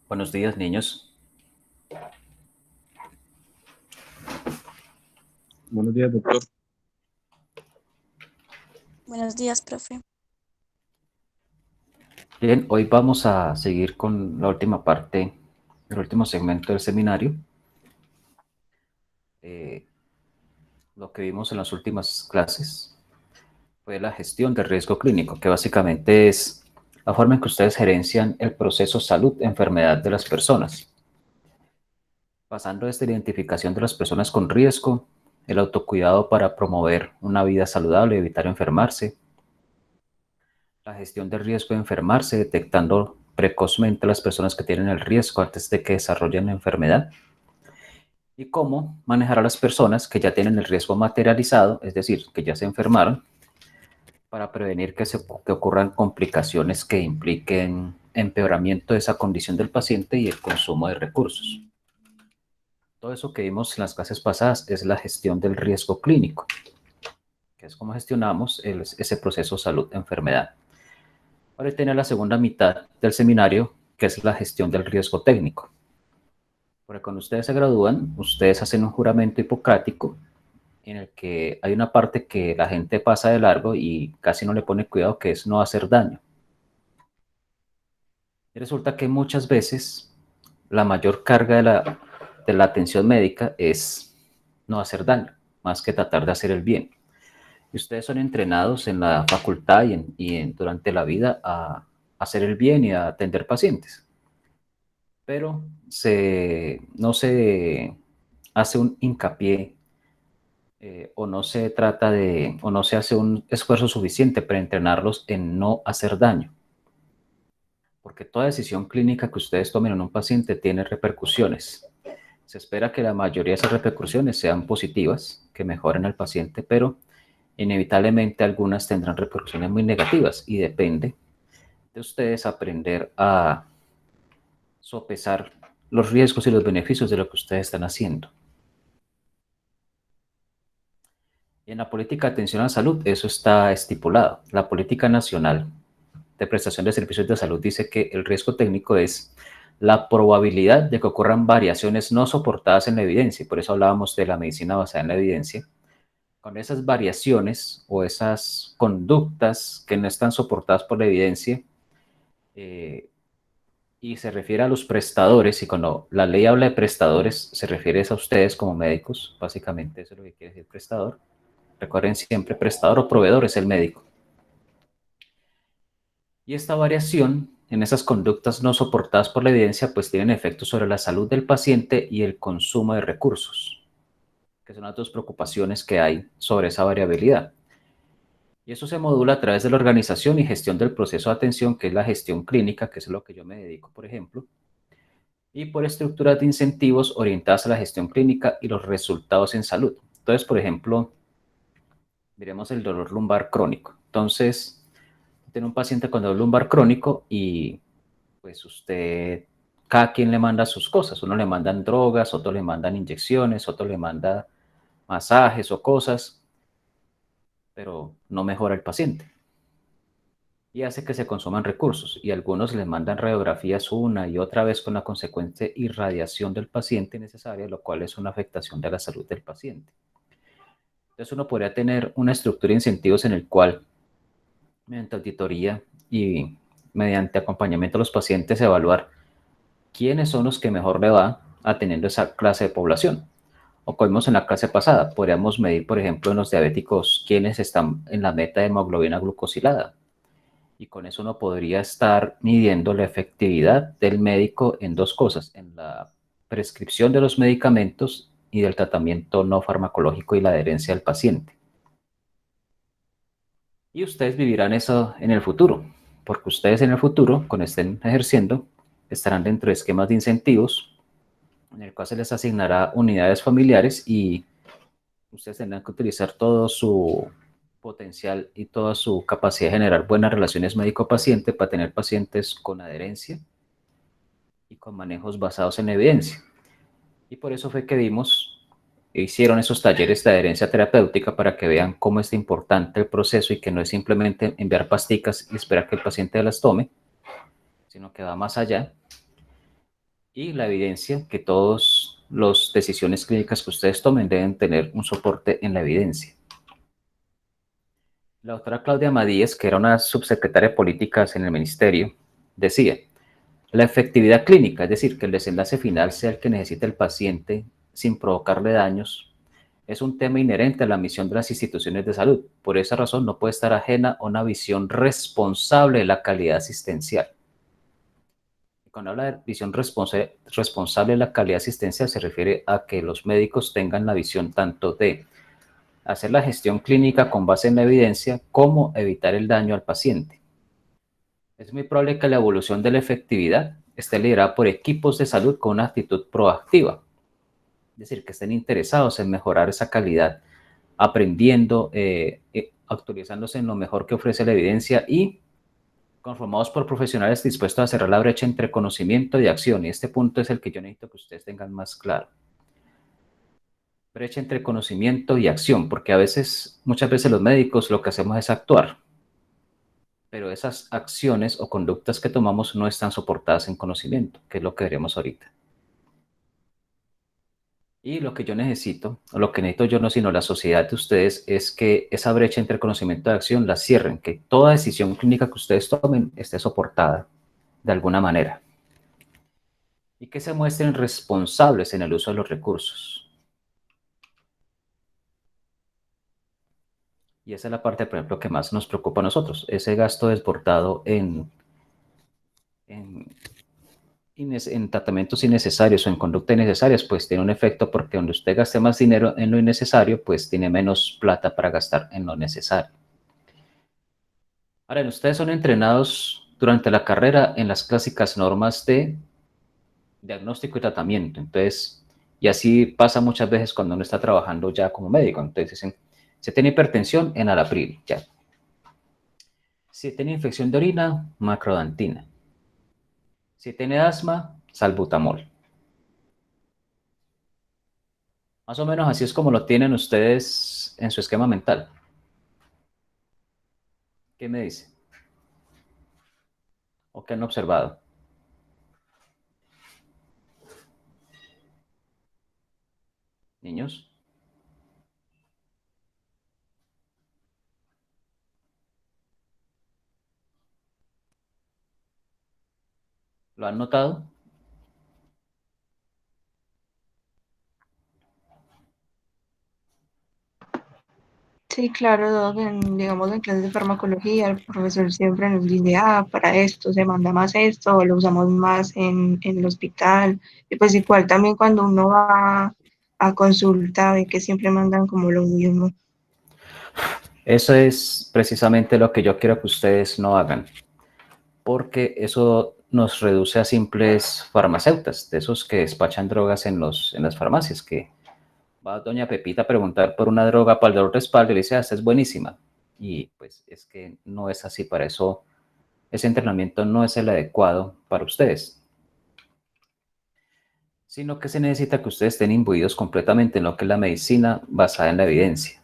Buenos días, niños. Buenos días, doctor. Buenos días, profe. Bien, hoy vamos a seguir con la última parte, el último segmento del seminario. Lo que vimos en las últimas clases fue la gestión del riesgo clínico, que básicamente es la forma en que ustedes gerencian el proceso salud-enfermedad de las personas, pasando desde la identificación de las personas con riesgo, el autocuidado para promover una vida saludable y evitar enfermarse, la gestión del riesgo de enfermarse, detectando precozmente a las personas que tienen el riesgo antes de que desarrollen la enfermedad, y cómo manejar a las personas que ya tienen el riesgo materializado, es decir, que ya se enfermaron, para prevenir que ocurran complicaciones que impliquen empeoramiento de esa condición del paciente y el consumo de recursos. Todo eso que vimos en las clases pasadas es la gestión del riesgo clínico, que es cómo gestionamos ese proceso salud-enfermedad. Ahora tiene la segunda mitad del seminario, que es la gestión del riesgo técnico. Porque cuando ustedes se gradúan, ustedes hacen un juramento hipocrático en el que hay una parte que la gente pasa de largo y casi no le pone cuidado, que es no hacer daño. Y resulta que muchas veces la mayor carga de la atención médica es no hacer daño, más que tratar de hacer el bien. Y ustedes son entrenados en la facultad durante la vida a hacer el bien y a atender pacientes. Pero no se hace un hincapié o no se hace un esfuerzo suficiente para entrenarlos en no hacer daño. Porque toda decisión clínica que ustedes tomen en un paciente tiene repercusiones. Se espera que la mayoría de esas repercusiones sean positivas, que mejoren al paciente, pero inevitablemente algunas tendrán repercusiones muy negativas y depende de ustedes aprender a sopesar los riesgos y los beneficios de lo que ustedes están haciendo. Y en la política de atención a la salud eso está estipulado. La política nacional de prestación de servicios de salud dice que el riesgo técnico es la probabilidad de que ocurran variaciones no soportadas en la evidencia. Por eso hablábamos de la medicina basada en la evidencia. Con esas variaciones o esas conductas que no están soportadas por la evidencia, y se refiere a los prestadores, y cuando la ley habla de prestadores, se refiere a ustedes como médicos, básicamente eso es lo que quiere decir prestador. Recuerden siempre, prestador o proveedor es el médico. Y esta variación en esas conductas no soportadas por la evidencia, pues tienen efectos sobre la salud del paciente y el consumo de recursos, que son las dos preocupaciones que hay sobre esa variabilidad. Y eso se modula a través de la organización y gestión del proceso de atención, que es la gestión clínica, que es a lo que yo me dedico, por ejemplo, y por estructuras de incentivos orientadas a la gestión clínica y los resultados en salud. Entonces, por ejemplo, miremos el dolor lumbar crónico. Entonces, tiene un paciente con dolor lumbar crónico y pues usted, cada quien le manda sus cosas. Uno le mandan drogas, otro le mandan inyecciones, otro le manda masajes o cosas, pero no mejora el paciente. Y hace que se consuman recursos. Y algunos le mandan radiografías una y otra vez con la consecuente irradiación del paciente necesaria, lo cual es una afectación de la salud del paciente. Entonces uno podría tener una estructura de incentivos en el cual, mediante auditoría y mediante acompañamiento a los pacientes, evaluar quiénes son los que mejor le va atendiendo esa clase de población. O como vimos en la clase pasada, podríamos medir, por ejemplo, en los diabéticos quiénes están en la meta de hemoglobina glucosilada. Y con eso uno podría estar midiendo la efectividad del médico en dos cosas, en la prescripción de los medicamentos y del tratamiento no farmacológico y la adherencia del paciente. Y ustedes vivirán eso en el futuro, porque ustedes en el futuro, cuando estén ejerciendo, estarán dentro de esquemas de incentivos en el cual se les asignará unidades familiares y ustedes tendrán que utilizar todo su potencial y toda su capacidad de generar buenas relaciones médico-paciente para tener pacientes con adherencia y con manejos basados en evidencia. Y por eso fue que hicieron esos talleres de adherencia terapéutica para que vean cómo es importante el proceso y que no es simplemente enviar pasticas y esperar que el paciente las tome, sino que va más allá. Y la evidencia, que todas las decisiones clínicas que ustedes tomen deben tener un soporte en la evidencia. La doctora Claudia Madíez, que era una subsecretaria de políticas en el ministerio, decía: la efectividad clínica, es decir, que el desenlace final sea el que necesita el paciente sin provocarle daños, es un tema inherente a la misión de las instituciones de salud. Por esa razón, no puede estar ajena a una visión responsable de la calidad asistencial. Cuando habla de visión responsable de la calidad asistencial, se refiere a que los médicos tengan la visión tanto de hacer la gestión clínica con base en la evidencia como evitar el daño al paciente. Es muy probable que la evolución de la efectividad esté liderada por equipos de salud con una actitud proactiva, es decir, que estén interesados en mejorar esa calidad, aprendiendo, actualizándose en lo mejor que ofrece la evidencia y conformados por profesionales dispuestos a cerrar la brecha entre conocimiento y acción. Y este punto es el que yo necesito que ustedes tengan más claro. Brecha entre conocimiento y acción, porque muchas veces los médicos lo que hacemos es actuar, pero esas acciones o conductas que tomamos no están soportadas en conocimiento, que es lo que veremos ahorita. Y lo que yo necesito, o lo que necesito yo no, sino la sociedad de ustedes, es que esa brecha entre conocimiento y acción la cierren, que toda decisión clínica que ustedes tomen esté soportada de alguna manera. Y que se muestren responsables en el uso de los recursos. Y esa es la parte, por ejemplo, que más nos preocupa a nosotros, ese gasto desbordado en en tratamientos innecesarios o en conductas innecesarias, pues tiene un efecto, porque donde usted gaste más dinero en lo innecesario, pues tiene menos plata para gastar en lo necesario. Ahora, ustedes son entrenados durante la carrera en las clásicas normas de diagnóstico y tratamiento. Entonces, y así pasa muchas veces cuando uno está trabajando ya como médico. Entonces dicen: si tiene hipertensión, enalapril, ya. Si tiene infección de orina, macrodantina. Si tiene asma, salbutamol. Más o menos así es como lo tienen ustedes en su esquema mental. ¿Qué me dice? ¿O qué han observado? Niños, ¿lo han notado? Sí, claro, Doc, digamos en clases de farmacología, el profesor siempre nos dice, para esto se manda más esto, o lo usamos más en el hospital. Y pues igual también cuando uno va a consulta, ve que siempre mandan como lo mismo. Eso es precisamente lo que yo quiero que ustedes no hagan, porque eso nos reduce a simples farmacéutas, de esos que despachan drogas en las farmacias, que va doña Pepita a preguntar por una droga para el dolor de espalda y le dice: esta es buenísima. Y pues es que no es así. Para eso ese entrenamiento no es el adecuado para ustedes, sino que se necesita que ustedes estén imbuidos completamente en lo que es la medicina basada en la evidencia.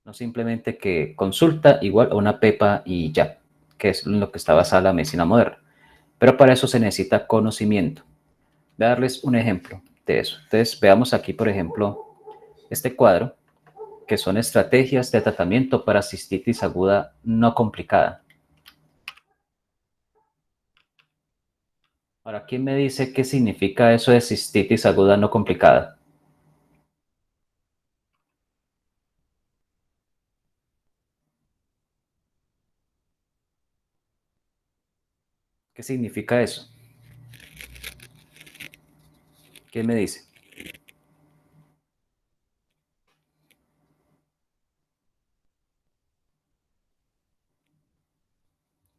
No simplemente que consulta igual a una pepa y ya, que es en lo que está basada la medicina moderna. Pero para eso se necesita conocimiento. Voy a darles un ejemplo de eso. Entonces, veamos aquí, por ejemplo, este cuadro, que son estrategias de tratamiento para cistitis aguda no complicada. Ahora, ¿quién me dice qué significa eso de cistitis aguda no complicada? ¿Qué significa eso? ¿Quién me dice?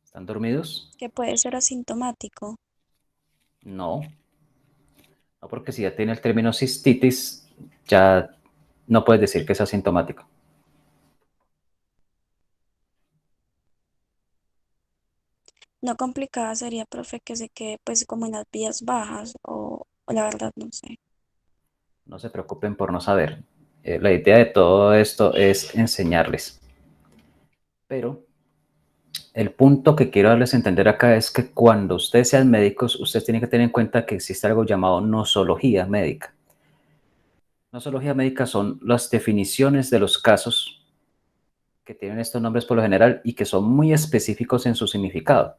¿Están dormidos? Que puede ser asintomático. No, no, porque si ya tiene el término cistitis, ya no puedes decir que es asintomático. No complicada sería, profe, que se quede pues como en las vías bajas o la verdad no sé. No se preocupen por no saber. La idea de todo esto es enseñarles. Pero el punto que quiero darles a entender acá es que cuando ustedes sean médicos, ustedes tienen que tener en cuenta que existe algo llamado nosología médica. Nosología médica son las definiciones de los casos que tienen estos nombres por lo general y que son muy específicos en su significado.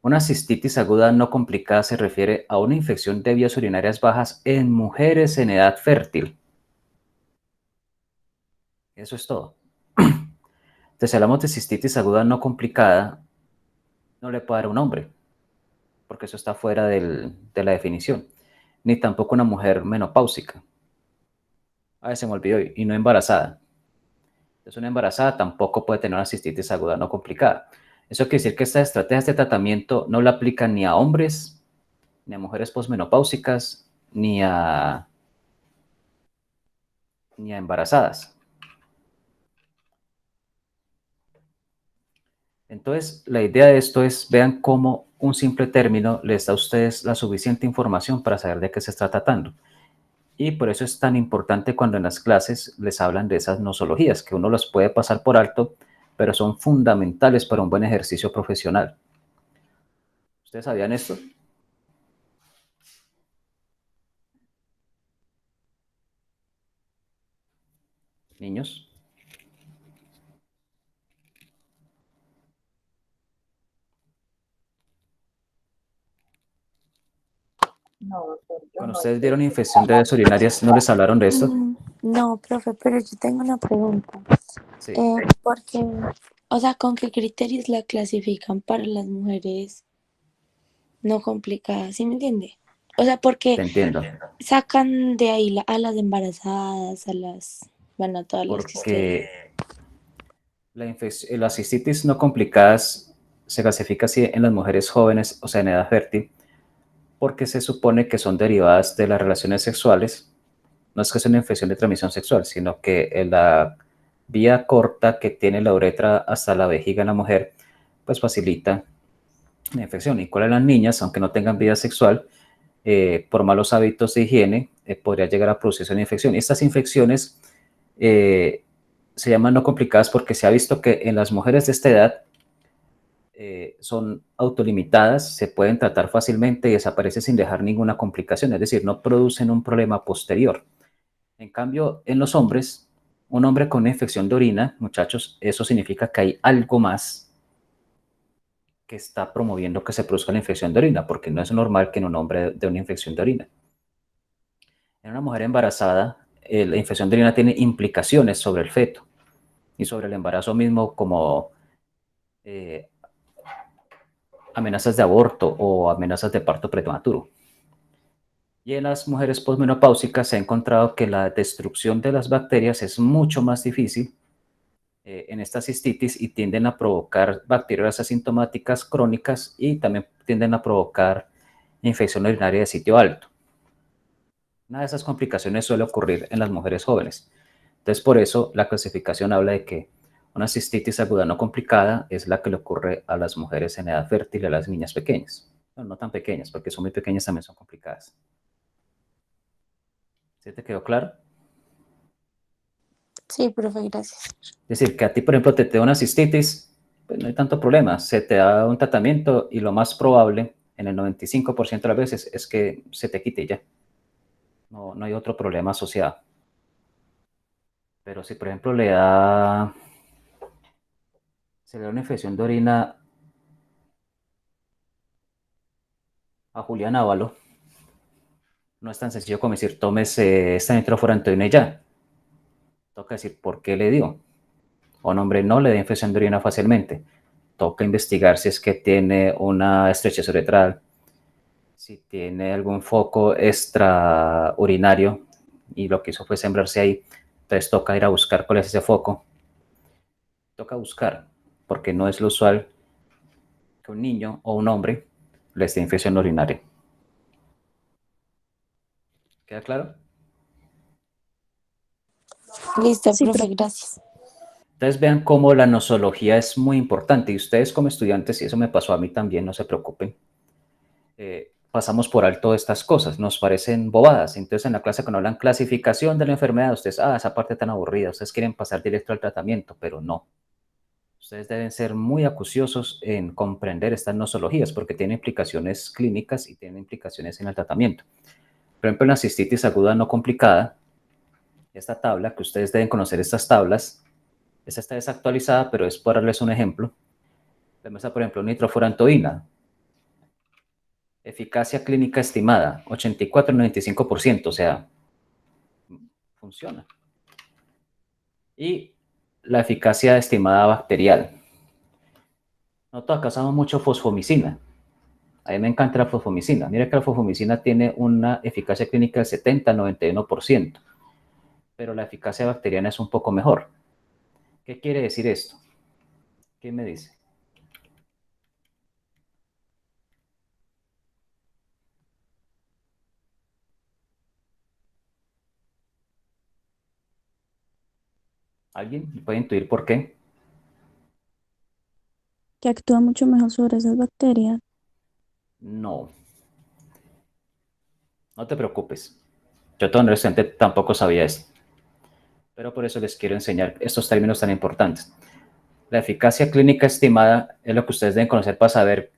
Una cistitis aguda no complicada se refiere a una infección de vías urinarias bajas en mujeres en edad fértil. Eso es todo. Entonces, si hablamos de cistitis aguda no complicada, no le puedo dar un nombre, porque eso está fuera de la definición. Ni tampoco una mujer menopáusica. A veces se me olvidó, y no embarazada. Entonces, una embarazada tampoco puede tener una cistitis aguda no complicada. Eso quiere decir que estas estrategias de tratamiento no la aplican ni a hombres, ni a mujeres posmenopáusicas, ni a embarazadas. Entonces, la idea de esto es, vean cómo un simple término les da a ustedes la suficiente información para saber de qué se está tratando. Y por eso es tan importante cuando en las clases les hablan de esas nosologías, que uno los puede pasar por alto, pero son fundamentales para un buen ejercicio profesional. ¿Ustedes sabían esto? Niños. No, doctor, yo Cuando no ustedes sé. dieron infección de vías urinarias, ¿no les hablaron de esto? No, profe, pero yo tengo una pregunta. Sí, Porque, o sea, ¿con qué criterios la clasifican para las mujeres no complicadas? ¿Sí me entiende? O sea, porque te entiendo. sacan de ahí a las embarazadas, bueno, a todas las que ustedes. Porque las cistitis no complicadas se clasifica así en las mujeres jóvenes, o sea, en edad fértil, porque se supone que son derivadas de las relaciones sexuales. No es que sea una infección de transmisión sexual, sino que en la vía corta que tiene la uretra hasta la vejiga en la mujer, pues facilita la infección. Igual en las niñas, aunque no tengan vida sexual, por malos hábitos de higiene, podría llegar a producirse una infección. Y estas infecciones se llaman no complicadas porque se ha visto que en las mujeres de esta edad son autolimitadas, se pueden tratar fácilmente y desaparecen sin dejar ninguna complicación, es decir, no producen un problema posterior. En cambio, en los hombres, un hombre con una infección de orina, muchachos, eso significa que hay algo más que está promoviendo que se produzca la infección de orina, porque no es normal que en un hombre de una infección de orina. En una mujer embarazada, la infección de orina tiene implicaciones sobre el feto y sobre el embarazo mismo, como eh, amenazas de aborto o amenazas de parto prematuro. Y en las mujeres posmenopáusicas se ha encontrado que la destrucción de las bacterias es mucho más difícil en esta cistitis y tienden a provocar bacterias asintomáticas crónicas y también tienden a provocar infección urinaria de sitio alto. Una de esas complicaciones suele ocurrir en las mujeres jóvenes. Entonces, por eso la clasificación habla de que una cistitis aguda no complicada es la que le ocurre a las mujeres en edad fértil y a las niñas pequeñas. Bueno, no tan pequeñas, porque son muy pequeñas también son complicadas. ¿Sí te quedó claro? Sí, profe, gracias. Es decir, que a ti, por ejemplo, te da una cistitis, pues no hay tanto problema. Se te da un tratamiento y lo más probable, en el 95% de las veces, es que se te quite ya. No, no hay otro problema asociado. Pero si, por ejemplo, se le da una infección de orina a Julián Ávalo, no es tan sencillo como decir, tómese esta nitrofurantoína y ya. Toca decir por qué le dio. O un hombre no le da infección de orina fácilmente. Toca investigar si es que tiene una estrechez uretral, si tiene algún foco extraurinario y lo que hizo fue sembrarse ahí. Entonces toca ir a buscar cuál es ese foco. Toca buscar, porque no es lo usual que un niño o un hombre les dé infección urinaria. ¿Queda claro? Listo, Sí, profe, profe. gracias. Entonces vean cómo la nosología es muy importante y ustedes como estudiantes, y eso me pasó a mí también, no se preocupen, pasamos por alto estas cosas, nos parecen bobadas. Entonces en la clase cuando hablan clasificación de la enfermedad, ustedes, esa parte tan aburrida, ustedes quieren pasar directo al tratamiento, pero no. Ustedes deben ser muy acuciosos en comprender estas nosologías porque tienen implicaciones clínicas y tienen implicaciones en el tratamiento. Por ejemplo, en la cistitis aguda no complicada, esta tabla, que ustedes deben conocer estas tablas, esta está desactualizada, pero es por darles un ejemplo. Vemos, por ejemplo, nitrofurantoína. Eficacia clínica estimada, 84-95%, o sea, funciona. Y la eficacia estimada bacterial. Nosotros acá usamos mucho fosfomicina. A mí me encanta la fosfomicina. Mira que la fosfomicina tiene una eficacia clínica del 70-91%, pero la eficacia bacteriana es un poco mejor. ¿Qué quiere decir esto? ¿Quién me dice? ¿Alguien puede intuir por qué? Que actúa mucho mejor sobre esas bacterias. No. No te preocupes. Yo todo adolescente tampoco sabía eso. Pero por eso les quiero enseñar estos términos tan importantes. La eficacia clínica estimada es lo que ustedes deben conocer para saber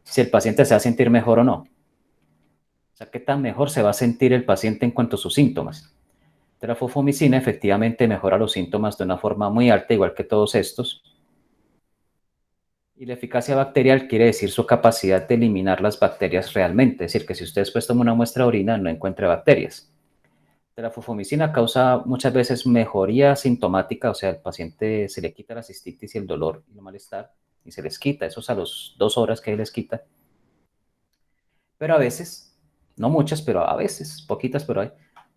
si el paciente se va a sentir mejor o no. O sea, qué tan mejor se va a sentir el paciente en cuanto a sus síntomas. La fosfomicina efectivamente mejora los síntomas de una forma muy alta, igual que todos estos. Y la eficacia bacterial quiere decir su capacidad de eliminar las bacterias realmente. Es decir, que si usted después toma una muestra de orina, no encuentra bacterias. La fosfomicina causa muchas veces mejoría sintomática, o sea, al paciente se le quita la cistitis y el dolor y el malestar, y se les quita, eso es a las 2 horas que les quita. Pero a veces, no muchas, pero a veces, poquitas, pero hay,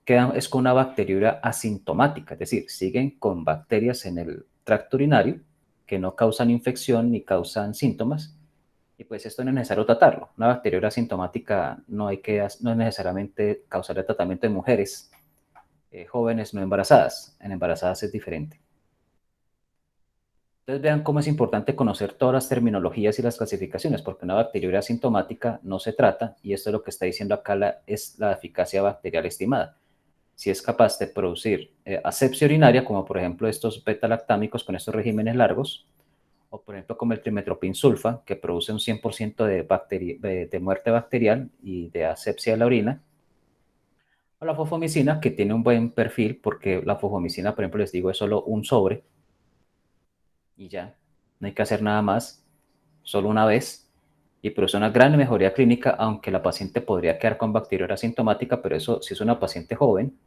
quedan es con una bacteriuria asintomática, es decir, siguen con bacterias en el tracto urinario que no causan infección ni causan síntomas, y pues esto no es necesario tratarlo. Una bacteriuria asintomática no es necesariamente causar el tratamiento en mujeres jóvenes no embarazadas. En embarazadas es diferente. Entonces vean cómo es importante conocer todas las terminologías y las clasificaciones, porque una bacteriuria asintomática no se trata, y esto es lo que está diciendo acá es la eficacia bacterial estimada. Si es capaz de producir asepsia urinaria, como por ejemplo estos beta-lactámicos con estos regímenes largos, o por ejemplo como el trimetoprim sulfa, que produce un 100% de muerte bacterial y de asepsia de la orina, o la fosfomicina, que tiene un buen perfil, porque la fosfomicina, por ejemplo, les digo, es solo un sobre, y ya, no hay que hacer nada más, solo una vez, y produce una gran mejoría clínica, aunque la paciente podría quedar con bacteriuria asintomática, pero eso, si es una paciente joven,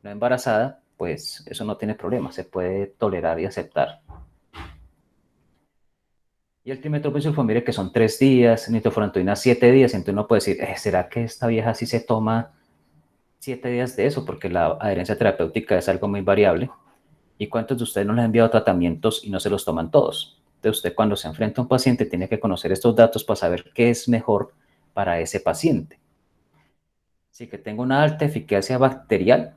no embarazada, pues eso no tiene problema, se puede tolerar y aceptar. Y el trimetoprim sulfa, mire que son 3 días, nitrofurantoína 7 días, entonces uno puede decir, ¿será que esta vieja sí se toma 7 días de eso? Porque la adherencia terapéutica es algo muy variable. ¿Y cuántos de ustedes no les han enviado tratamientos y no se los toman todos? Entonces usted cuando se enfrenta a un paciente tiene que conocer estos datos para saber qué es mejor para ese paciente. Sí, que tenga una alta eficacia bacterial,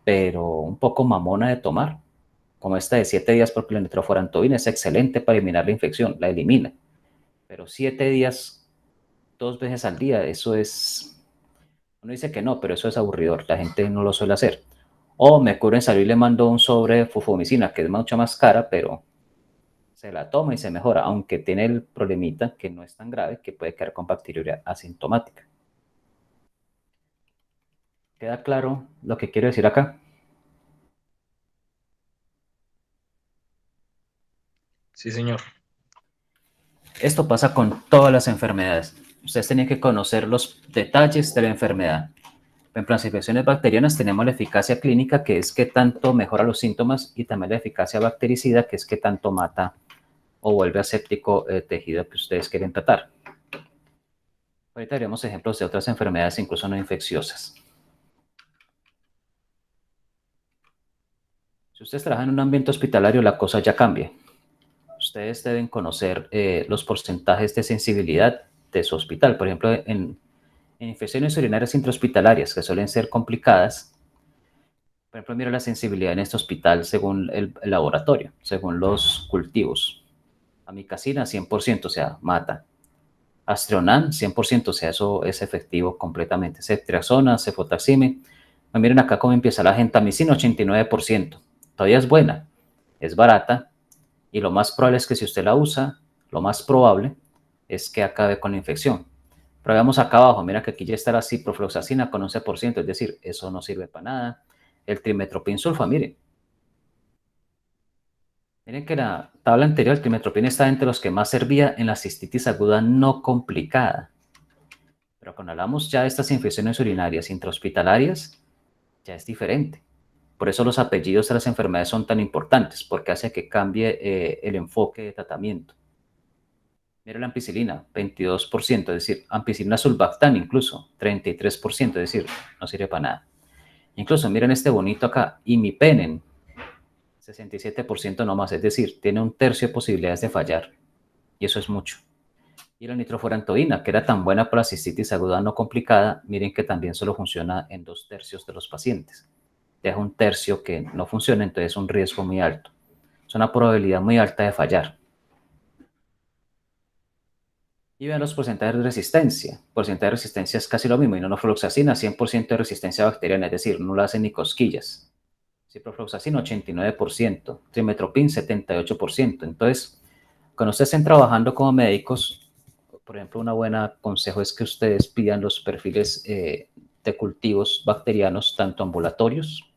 pero un poco mamona de tomar, como esta de 7 días, porque la nitrofurantoína es excelente para eliminar la infección, la elimina. Pero 7 días, 2 veces al día, eso es... Uno dice que no, pero eso es aburridor, la gente no lo suele hacer. O me curo en salud y le mando un sobre de fufomicina, que es mucho más cara, pero se la toma y se mejora, aunque tiene el problemita que no es tan grave, que puede quedar con bacteriuria asintomática. ¿Queda claro lo que quiero decir acá? Sí, señor. Esto pasa con todas las enfermedades. Ustedes tienen que conocer los detalles de la enfermedad. En ejemplo, las infecciones bacterianas tenemos la eficacia clínica, que es que tanto mejora los síntomas, y también la eficacia bactericida, que es que tanto mata o vuelve aséptico el tejido que ustedes quieren tratar. Ahorita veremos ejemplos de otras enfermedades, incluso no infecciosas. Si ustedes trabajan en un ambiente hospitalario, la cosa ya cambia. Ustedes deben conocer los porcentajes de sensibilidad de su hospital. Por ejemplo, en infecciones urinarias intrahospitalarias, que suelen ser complicadas, por ejemplo, mira la sensibilidad en este hospital según el laboratorio, según los cultivos. Amicacina, 100%, o sea, mata. Aztreonam, 100%, o sea, eso es efectivo completamente. Ceftriaxona, cefotaxime. Miren acá cómo empieza la gentamicina, 89%. Todavía es buena, es barata, Y lo más probable es que si usted la usa, lo más probable es que acabe con la infección. Pero veamos acá abajo, mira que aquí ya está la ciprofloxacina con 11%, es decir, eso no sirve para nada. El trimetoprim sulfa, miren. Miren que la tabla anterior, el trimetoprim está entre los que más servía en la cistitis aguda no complicada. Pero cuando hablamos ya de estas infecciones urinarias intrahospitalarias, ya es diferente. Por eso los apellidos de las enfermedades son tan importantes, porque hace que cambie el enfoque de tratamiento. Mira la ampicilina, 22%, es decir, ampicilina sulbactam incluso, 33%, es decir, no sirve para nada. Incluso miren este bonito acá, imipenem, 67% nomás, es decir, tiene un tercio de posibilidades de fallar, y eso es mucho. Y la nitrofurantoína, que era tan buena para la cistitis aguda no complicada, miren que también solo funciona en 2/3 de los pacientes. Deja un tercio que no funciona, entonces es un riesgo muy alto. Es una probabilidad muy alta de fallar. Y vean los porcentajes de resistencia. Porcentaje de resistencia es casi lo mismo. Inonofloxacina, 100% de resistencia bacteriana, es decir, no la hacen ni cosquillas. Ciprofloxacina, 89%. Trimetoprim, 78%. Entonces, cuando ustedes estén trabajando como médicos, por ejemplo, un buen consejo es que ustedes pidan los perfiles de cultivos bacterianos, tanto ambulatorios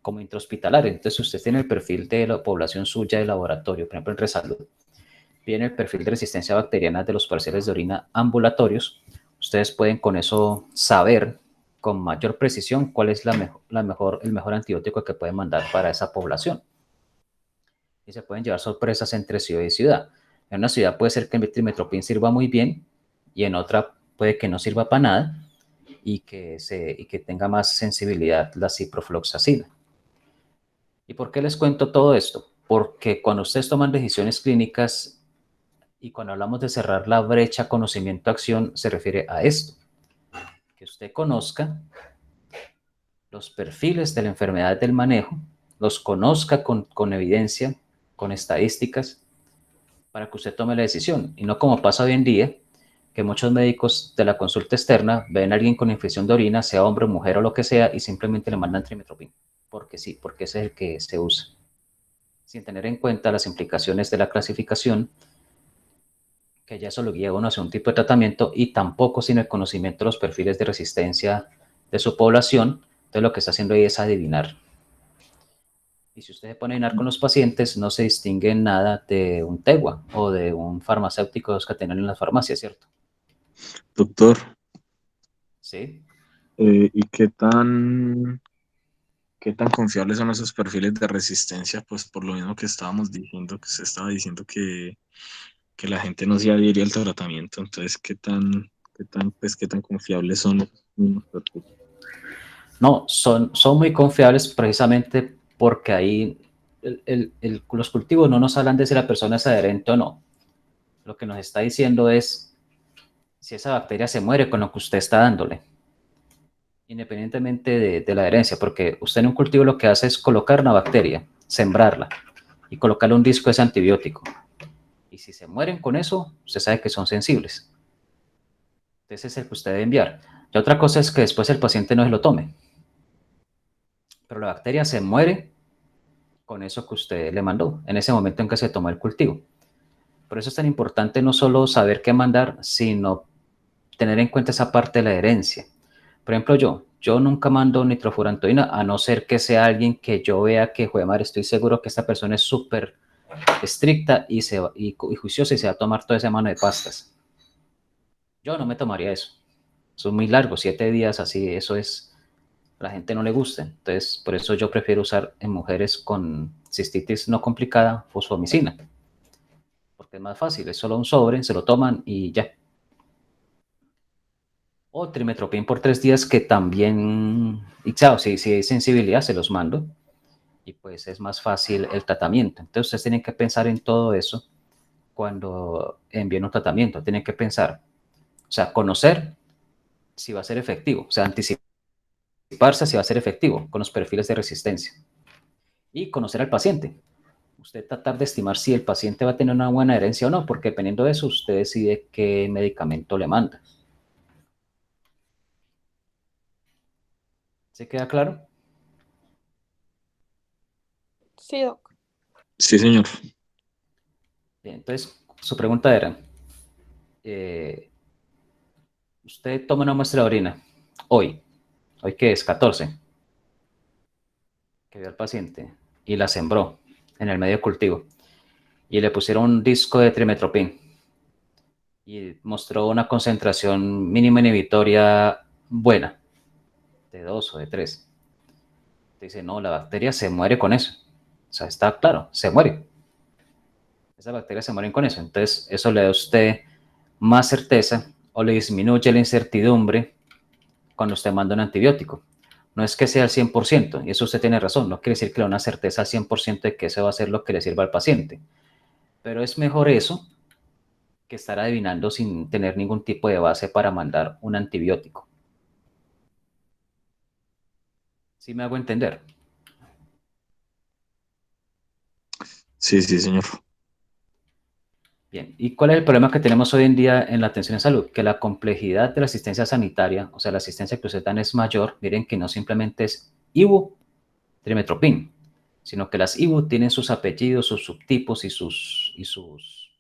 como intrahospitalarios. Entonces, si usted tiene el perfil de la población suya de laboratorio, por ejemplo, en Resalud, viene el perfil de resistencia bacteriana de los parciales de orina ambulatorios, ustedes pueden con eso saber con mayor precisión cuál es el mejor antibiótico que pueden mandar para esa población. Y se pueden llevar sorpresas entre ciudad y ciudad. En una ciudad puede ser que el trimetoprim sirva muy bien y en otra puede que no sirva para nada y que tenga más sensibilidad la ciprofloxacina. ¿Y por qué les cuento todo esto? Porque cuando ustedes toman decisiones clínicas y cuando hablamos de cerrar la brecha conocimiento-acción, se refiere a esto, que usted conozca los perfiles de la enfermedad del manejo, los conozca con evidencia, con estadísticas, para que usted tome la decisión. Y no como pasa hoy en día, que muchos médicos de la consulta externa ven a alguien con infección de orina, sea hombre, mujer o lo que sea, y simplemente le mandan trimetoprim, porque sí, porque ese es el que se usa, sin tener en cuenta las implicaciones de la clasificación, que ya eso lo guía uno hacia un tipo de tratamiento y tampoco sin el conocimiento de los perfiles de resistencia de su población. Entonces lo que está haciendo ahí es adivinar. Y si usted se pone a adivinar con los pacientes, no se distingue en nada de un tegua o de un farmacéutico que tienen en las farmacias, ¿cierto? Doctor, Sí. ¿y qué tan confiables son esos perfiles de resistencia? Pues por lo mismo que estábamos diciendo, que se estaba diciendo que la gente no se adhiere al tratamiento. Entonces, qué tan confiables son esos mismos perfiles? No, son muy confiables precisamente porque ahí los cultivos no nos hablan de si la persona es adherente o no. Lo que nos está diciendo es si esa bacteria se muere con lo que usted está dándole, independientemente de la adherencia, porque usted en un cultivo lo que hace es colocar una bacteria, sembrarla y colocarle un disco de ese antibiótico. Y si se mueren con eso, usted sabe que son sensibles. Ese es el que usted debe enviar. Y otra cosa es que después el paciente no se lo tome. Pero la bacteria se muere con eso que usted le mandó, en ese momento en que se tomó el cultivo. Por eso es tan importante no solo saber qué mandar, sino tener en cuenta esa parte de la herencia. Por ejemplo, yo nunca mando nitrofurantoína, a no ser que sea alguien que yo vea que, joder, madre, estoy seguro que esta persona es súper estricta y juiciosa y se va a tomar toda esa mano de pastas. Yo no me tomaría eso. Eso es muy largo, 7 días así, eso es, a la gente no le gusta. Entonces, por eso yo prefiero usar en mujeres con cistitis no complicada fosfomicina, porque es más fácil, es solo un sobre, se lo toman y ya. O trimetoprim por 3 días que también, y chao, si hay sensibilidad se los mando y pues es más fácil el tratamiento. Entonces ustedes tienen que pensar en todo eso cuando envíen un tratamiento. Tienen que pensar, o sea, conocer si va a ser efectivo, o sea, anticiparse si va a ser efectivo con los perfiles de resistencia y conocer al paciente. Usted tratar de estimar si el paciente va a tener una buena herencia o no, porque dependiendo de eso usted decide qué medicamento le manda. ¿Se queda claro? Sí, doc. Sí, señor. Bien, entonces, su pregunta era, usted toma una muestra de orina hoy que es 14, que dio al paciente, y la sembró en el medio de cultivo, y le pusieron un disco de trimetropin, y mostró una concentración mínima inhibitoria buena, de 2 o de 3. Dice, no, la bacteria se muere con eso. O sea, está claro, se muere. Esas bacterias se mueren con eso. Entonces, eso le da a usted más certeza o le disminuye la incertidumbre cuando usted manda un antibiótico. No es que sea al 100%, y eso usted tiene razón, no quiere decir que le da una certeza al 100% de que eso va a ser lo que le sirva al paciente. Pero es mejor eso que estar adivinando sin tener ningún tipo de base para mandar un antibiótico. ¿Sí me hago entender? Sí, sí, señor. Bien, ¿y cuál es el problema que tenemos hoy en día en la atención en salud? Que la complejidad de la asistencia sanitaria, o sea, la asistencia que usted dan es mayor. Miren que no simplemente es IBU, trimetropin, sino que las IBU tienen sus apellidos, sus subtipos y sus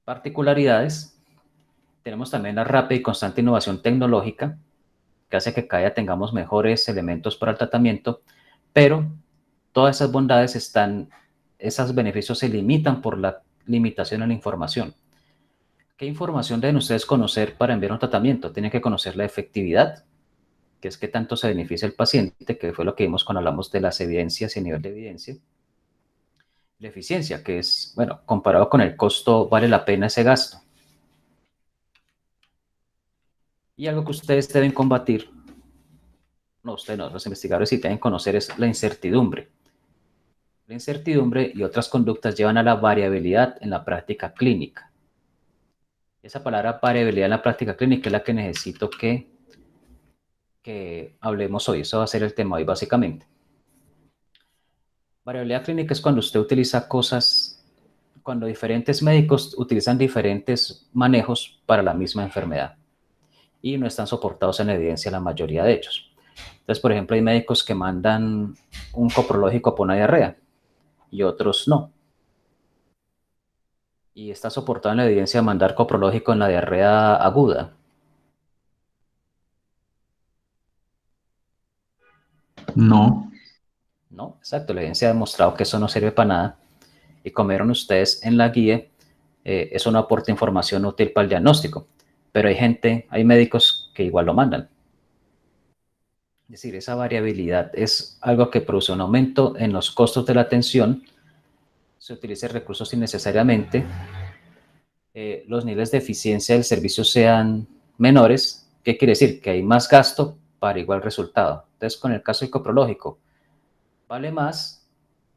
particularidades. Tenemos también la rápida y constante innovación tecnológica, que hace que cada día tengamos mejores elementos para el tratamiento, pero todas esas bondades esos beneficios se limitan por la limitación en la información. ¿Qué información deben ustedes conocer para enviar un tratamiento? Tienen que conocer la efectividad, que es qué tanto se beneficia el paciente, que fue lo que vimos cuando hablamos de las evidencias y el nivel de evidencia. La eficiencia, que es, bueno, comparado con el costo, ¿vale la pena ese gasto? Y algo que ustedes deben combatir, no, ustedes no, los investigadores sí deben conocer, es la incertidumbre. La incertidumbre y otras conductas llevan a la variabilidad en la práctica clínica. Esa palabra variabilidad en la práctica clínica es la que necesito que hablemos hoy. Eso va a ser el tema hoy, básicamente. Variabilidad clínica es cuando usted utiliza cosas, cuando diferentes médicos utilizan diferentes manejos para la misma enfermedad y no están soportados en evidencia la mayoría de ellos. Entonces, por ejemplo, hay médicos que mandan un coprológico por una diarrea y otros no. Y está soportado en la evidencia mandar coprológico en la diarrea aguda. No. No, exacto, la evidencia ha demostrado que eso no sirve para nada. Y como vieron ustedes en la guía, eso no aporta información útil para el diagnóstico. Pero hay médicos que igual lo mandan. Es decir, esa variabilidad es algo que produce un aumento en los costos de la atención, se utiliza recursos innecesariamente, los niveles de eficiencia del servicio sean menores. ¿Qué quiere decir? Que hay más gasto para igual resultado. Entonces, con el caso del coprológico, vale más,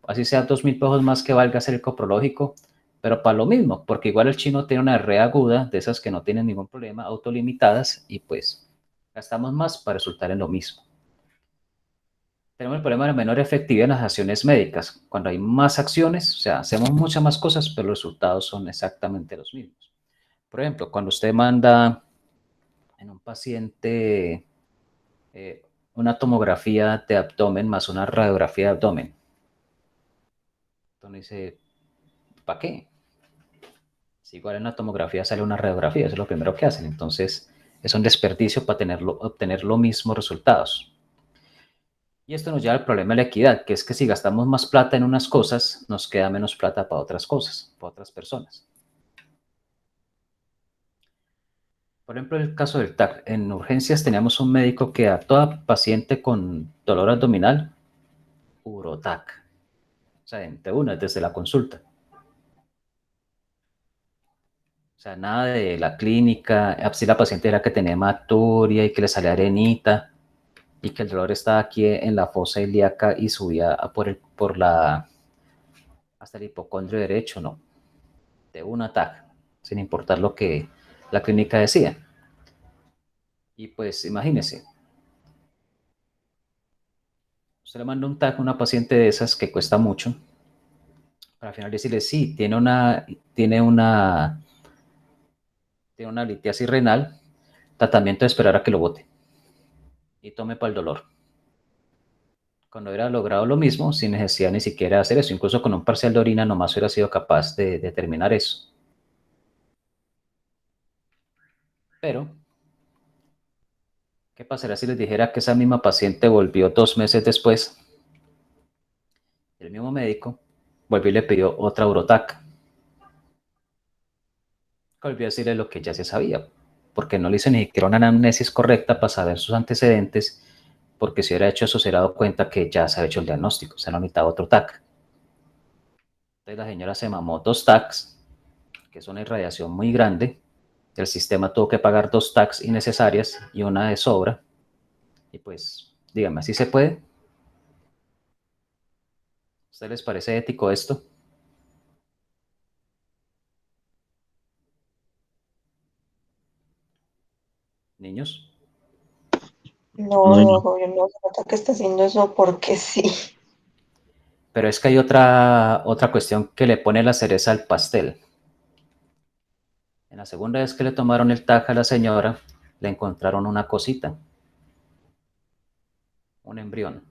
así sea 2.000 pesos más que valga hacer el coprológico, pero para lo mismo, porque igual el chino tiene una diarrea aguda, de esas que no tienen ningún problema, autolimitadas, y pues gastamos más para resultar en lo mismo. Tenemos el problema de menor efectividad en las acciones médicas. Cuando hay más acciones, o sea, hacemos muchas más cosas, pero los resultados son exactamente los mismos. Por ejemplo, cuando usted manda en un paciente una tomografía de abdomen más una radiografía de abdomen, entonces dice, ¿para qué? Si igual en la tomografía sale una radiografía, eso es lo primero que hacen. Entonces, es un desperdicio para obtener los mismos resultados. Y esto nos lleva al problema de la equidad, que es que si gastamos más plata en unas cosas, nos queda menos plata para otras cosas, para otras personas. Por ejemplo, en el caso del TAC, en urgencias teníamos un médico que a toda paciente con dolor abdominal, urotac. O sea, desde la consulta. O sea, nada de la clínica, si la paciente era que tenía hematuria y que le salía arenita y que el dolor estaba aquí en la fosa ilíaca y subía hasta el hipocondrio derecho, no. De un ataque, sin importar lo que la clínica decía. Y pues imagínese, usted le manda un TAC a una paciente de esas que cuesta mucho, para al final decirle, sí, tiene una litiasis renal, tratamiento de esperar a que lo bote y tome para el dolor. cuando hubiera logrado lo mismo sin necesidad ni siquiera de hacer eso. Incluso con un parcial de orina nomás hubiera sido capaz de determinar eso. Pero, ¿qué pasaría si les dijera que esa misma paciente volvió 2 meses después? El mismo médico volvió y le pidió otra Urotac. Volvió a decirle lo que ya se sabía, porque no le hizo ni siquiera una anamnesis correcta para saber sus antecedentes, porque si hubiera hecho eso se hubiera dado cuenta que ya se había hecho el diagnóstico, se no necesitaba otro TAC. Entonces la señora se mamó 2 TACs, que es una irradiación muy grande. El sistema tuvo que pagar 2 TACs innecesarias y una de sobra. Y pues, dígame, ¿así se puede? ¿A ustedes les parece ético esto? Niños. No, No, obvio, no se nota que está haciendo eso porque sí. Pero es que hay otra cuestión que le pone la cereza al pastel. En la segunda vez que le tomaron el TAC a la señora, le encontraron una cosita, un embrión.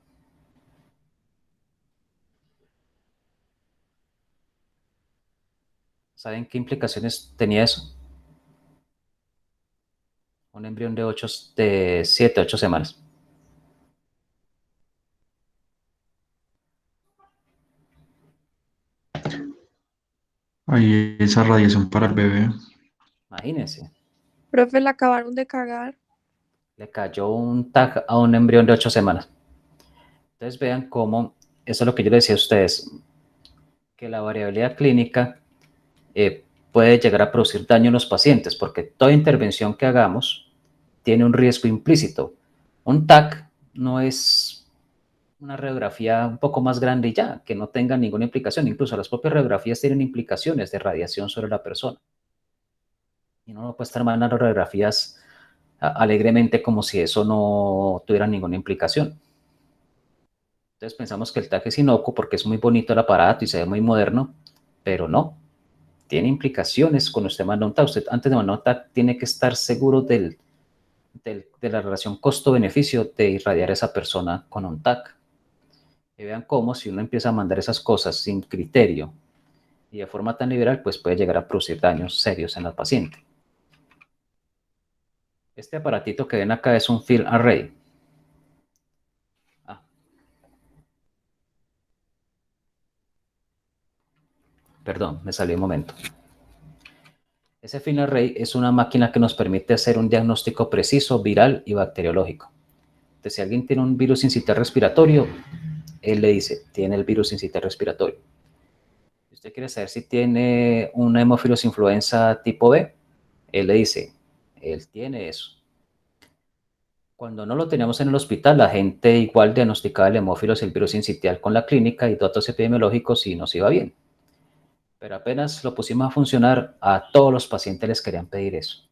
¿Saben qué implicaciones tenía eso? Un embrión de 7, 8 semanas. Ahí esa radiación para el bebé. Imagínense, Profe, la acabaron de cagar. le cayó un TAC a un embrión de 8 semanas. Entonces vean cómo, eso es lo que yo les decía a ustedes, que la variabilidad clínica puede llegar a producir daño en los pacientes, porque toda intervención que hagamos tiene un riesgo implícito. Un TAC no es una radiografía un poco más grande y ya, que no tenga ninguna implicación. Incluso las propias radiografías tienen implicaciones de radiación sobre la persona. Y uno no puede estar mandando radiografías alegremente como si eso no tuviera ninguna implicación. Entonces pensamos que el TAC es inocuo porque es muy bonito el aparato y se ve muy moderno, pero no. Tiene implicaciones cuando usted manda un TAC. Usted antes de mandar un TAC tiene que estar seguro de la relación costo-beneficio de irradiar a esa persona con un TAC. Y vean cómo si uno empieza a mandar esas cosas sin criterio y de forma tan liberal, pues puede llegar a producir daños serios en el paciente. Este aparatito que ven acá es un field array. Perdón, me salió un momento. Ese field array es una máquina que nos permite hacer un diagnóstico preciso, viral y bacteriológico. Entonces, si alguien tiene un virus sincitial respiratorio, él le dice, tiene el virus sincitial respiratorio. Si usted quiere saber si tiene una hemófilos influenza tipo B, él le dice, él tiene eso. Cuando no lo teníamos en el hospital, la gente igual diagnosticaba el hemófilos y el virus sincitial con la clínica y datos epidemiológicos y nos iba bien. Pero apenas lo pusimos a funcionar, a todos los pacientes les querían pedir eso.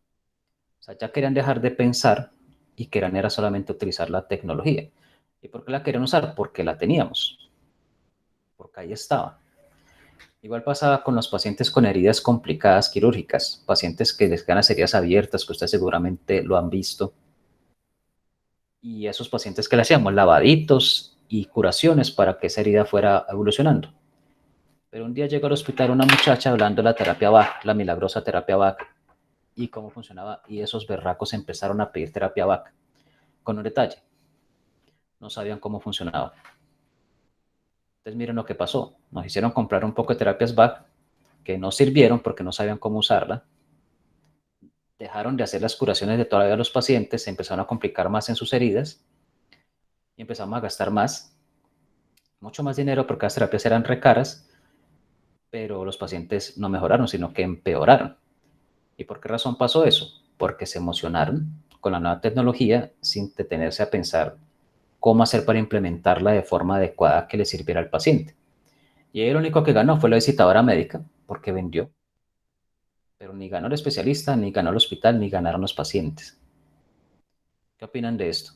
O sea, ya querían dejar de pensar y querían era solamente utilizar la tecnología. ¿Y por qué la querían usar? Porque la teníamos. Porque ahí estaba. Igual pasaba con los pacientes con heridas complicadas quirúrgicas, pacientes que les quedan las heridas abiertas, que ustedes seguramente lo han visto. Y esos pacientes que le hacíamos lavaditos y curaciones para que esa herida fuera evolucionando. Pero un día llegó al hospital una muchacha hablando de la terapia Bach, la milagrosa terapia Bach, y cómo funcionaba, y esos berracos empezaron a pedir terapia Bach. Con un detalle, no sabían cómo funcionaba. Entonces miren lo que pasó, nos hicieron comprar un poco de terapias Bach, que no sirvieron porque no sabían cómo usarla, dejaron de hacer las curaciones de toda la vida a los pacientes, se empezaron a complicar más en sus heridas, y empezamos a gastar más, mucho más dinero porque las terapias eran recaras, pero los pacientes no mejoraron, sino que empeoraron. ¿Y por qué razón pasó eso? Porque se emocionaron con la nueva tecnología sin detenerse a pensar cómo hacer para implementarla de forma adecuada que le sirviera al paciente. Y el único que ganó fue la visitadora médica, porque vendió. Pero ni ganó el especialista, ni ganó el hospital, ni ganaron los pacientes. ¿Qué opinan de esto?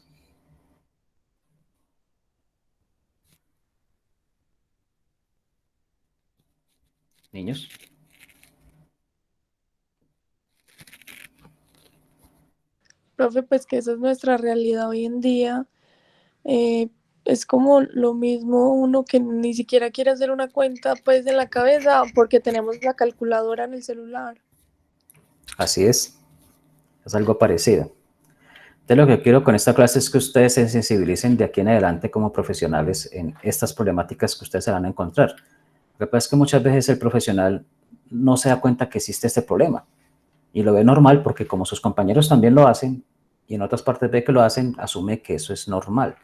Niños. Profe, pues que esa es nuestra realidad hoy en día. es como lo mismo uno que ni siquiera quiere hacer una cuenta pues en la cabeza porque tenemos la calculadora en el celular. Así es algo parecido. Entonces lo que quiero con esta clase es que ustedes se sensibilicen de aquí en adelante como profesionales en estas problemáticas que ustedes se van a encontrar. Lo que pasa es que muchas veces el profesional no se da cuenta que existe este problema y lo ve normal porque como sus compañeros también lo hacen y en otras partes ve que lo hacen, asume que eso es normal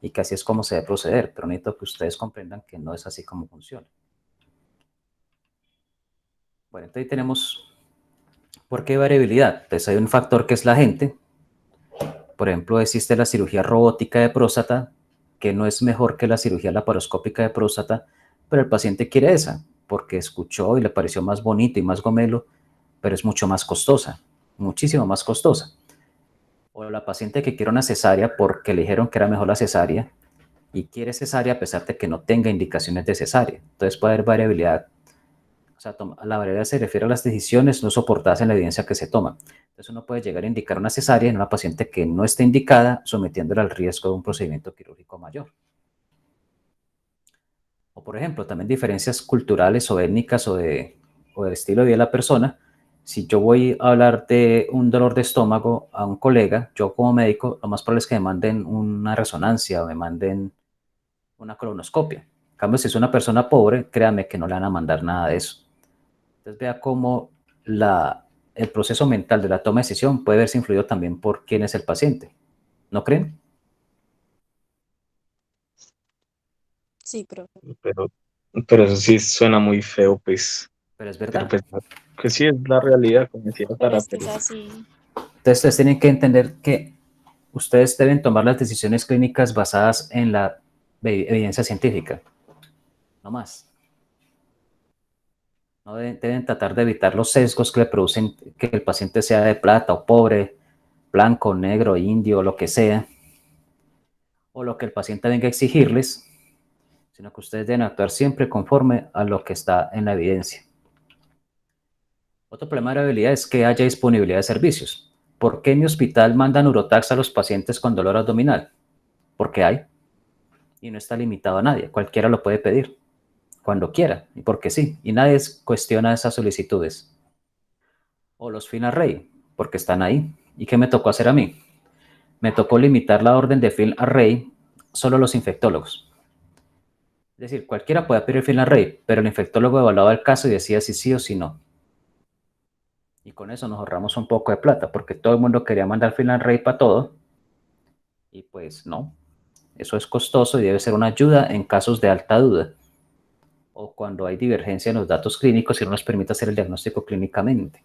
y que así es como se debe proceder, pero necesito que ustedes comprendan que no es así como funciona. Bueno, entonces tenemos, ¿por qué variabilidad? Entonces hay un factor que es la gente. Por ejemplo, existe la cirugía robótica de próstata, que no es mejor que la cirugía laparoscópica de próstata, pero el paciente quiere esa, porque escuchó y le pareció más bonito y más gomelo, pero es mucho más costosa, muchísimo más costosa. O la paciente que quiere una cesárea porque le dijeron que era mejor la cesárea y quiere cesárea a pesar de que no tenga indicaciones de cesárea. Entonces puede haber variabilidad. O sea, la variabilidad se refiere a las decisiones no soportadas en la evidencia que se toma. Entonces uno puede llegar a indicar una cesárea en una paciente que no esté indicada, sometiéndola al riesgo de un procedimiento quirúrgico mayor. O por ejemplo, también diferencias culturales o étnicas o del estilo de vida de la persona. Si yo voy a hablar de un dolor de estómago a un colega, yo como médico, lo más probable es que me manden una resonancia o me manden una colonoscopia. En cambio, si es una persona pobre, créanme que no le van a mandar nada de eso. Entonces vea cómo el proceso mental de la toma de decisión puede verse influido también por quién es el paciente. ¿No creen? Sí, profe. Pero, pero eso sí suena muy feo, pues. Pero es Pero verdad. pues que sí es la realidad, como decía Pero Sara, es que es así. Entonces ustedes tienen que entender que ustedes deben tomar las decisiones clínicas basadas en la evidencia científica. No más. No deben tratar de evitar los sesgos que le producen que el paciente sea de plata o pobre, blanco, negro, indio, lo que sea, o lo que el paciente venga a exigirles, sino que ustedes deben actuar siempre conforme a lo que está en la evidencia. Otro problema de habilidad es que haya disponibilidad de servicios. ¿Por qué en mi hospital mandan Urotax a los pacientes con dolor abdominal? Porque hay. Y no está limitado a nadie. Cualquiera lo puede pedir. Cuando quiera. Y porque sí. Y nadie cuestiona esas solicitudes. O los FIN-Array. Porque están ahí. ¿Y qué me tocó hacer a mí? Me tocó limitar la orden de FIN-Array solo a los infectólogos. Es decir, cualquiera puede pedir FIN-Array, pero el infectólogo evaluaba el caso y decía si sí o si no. Y con eso nos ahorramos un poco de plata, porque todo el mundo quería mandar FIN-Array para todo. Y pues no, eso es costoso y debe ser una ayuda en casos de alta duda o cuando hay divergencia en los datos clínicos y no nos permite hacer el diagnóstico clínicamente.